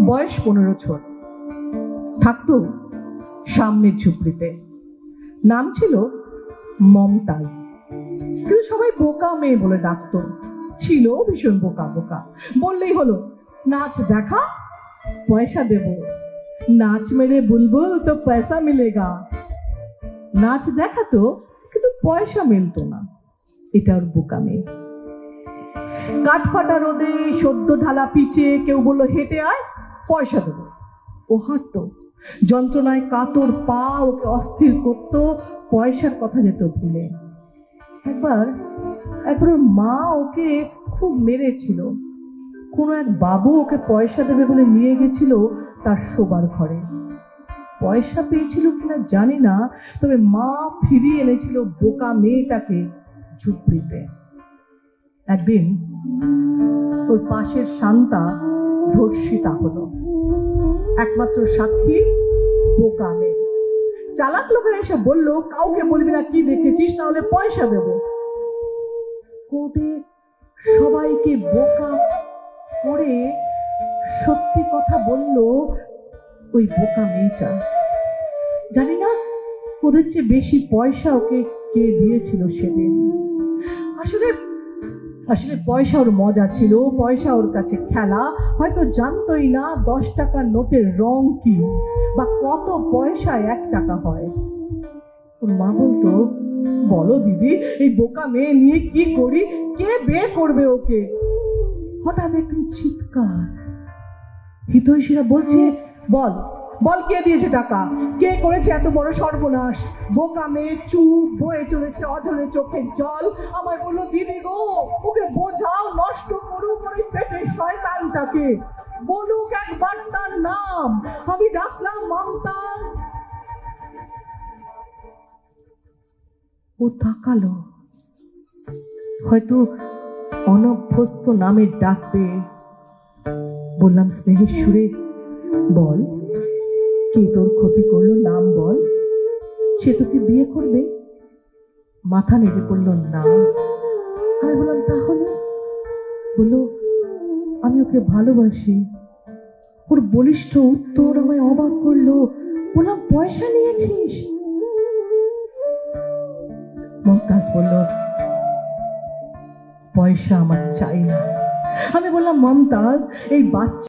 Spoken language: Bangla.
বয়স 15 থাকতো সামনের ঝুপড়িতে। নাম ছিল মমতাজ, কিন্তু সবাই বোকা মেয়ে বলে ডাকতো। ছিল ভীষণ বোকা বোকা। বললেই হলো নাচ দেখা, পয়সা দেব, নাচ মেরে বুলবুল তো পয়সা মিলেগা। নাচ দেখাতো কিন্তু পয়সা মিলতো না, এটা ওর বোকা মেয়ে। কাঠফাটা রোদে সদ্য ঢালা পিচে কেউ বললো হেঁটে আয়, পয়সা দেবো। ও হাঁটতো, যন্ত্রণায় কাতর পা ওকে অস্থির করতো, পয়সার কথা যেত ভুলে। একবার ওর মা ওকে খুব মেরেছিল। কোনো এক বাবু ওকে পয়সা দেবে বলে নিয়ে গেছিল তার শোবার ঘরে। পয়সা পেয়েছিল কিনা জানি না, তবে মা ফিরিয়ে এনেছিল বোকা মেয়েটাকে ঝুপড়িতে। একদিন ওর পাশের শান্তা ধর্ষিতা হলো। একমাত্র সাক্ষী বোকা মেয়ে। চালাক লোকেরা এসে বলল, কাউকে বলবি না কি দেখেছিস, তাহলে পয়সা দেব। কোর্টে সবাইকে বোকা করে সত্যি কথা বলল ওই বোকা মেয়েটা। জানি না ওদের চেয়ে বেশি পয়সা ওকে কে দিয়েছিল সেদিন। আসলে পয়সা ওর মজা ছিল, পয়সা ওর কাছে খেলা। হয়তো জানতোই না 10 টাকার নোটের রং কি, বা কত পয়সায় 1 টাকা হয়। ওর মা বলতো, বলো দিদি, এই বোকা মেয়ে নিয়ে কি করি, কে বিয়ে করবে ওকে? হঠাৎ একটু চিৎকার। হিতৈষীরা বলছে, বল বল, কে দিয়েছে টাকা, কে করেছে এত বড় সর্বনাশ? বোকা মেয়ে চুপ, বয়ে চলেছে অঝরে চোখের জল। আমায় বললো, দিদি গো, ওকে বোঝাও, নষ্ট করুক ওই পেটের শয়তানটাকে, বলুক একবার তার নাম। আমি ডাকলাম মমতাজ। ও তাকালো, হয়তো অনভ্যস্ত নামের ডাক পেয়ে। বললাম স্নেহের সুরে, বল, কে তোর ক্ষতি করলো, নাম বল, সে তোকে বিয়ে করবে? মাথা নেড়ে বলল না। আমি বললাম তাহলে? বললো, আমি ওকে ভালোবাসি। ওর বলিষ্ঠ উত্তর আমায় অবাক করলো। বললাম, পয়সা নিয়েছিস? মমতাজ বলল, পয়সা আমার চাই না। আমি বললাম, মমতাজ, এই বাচ্চা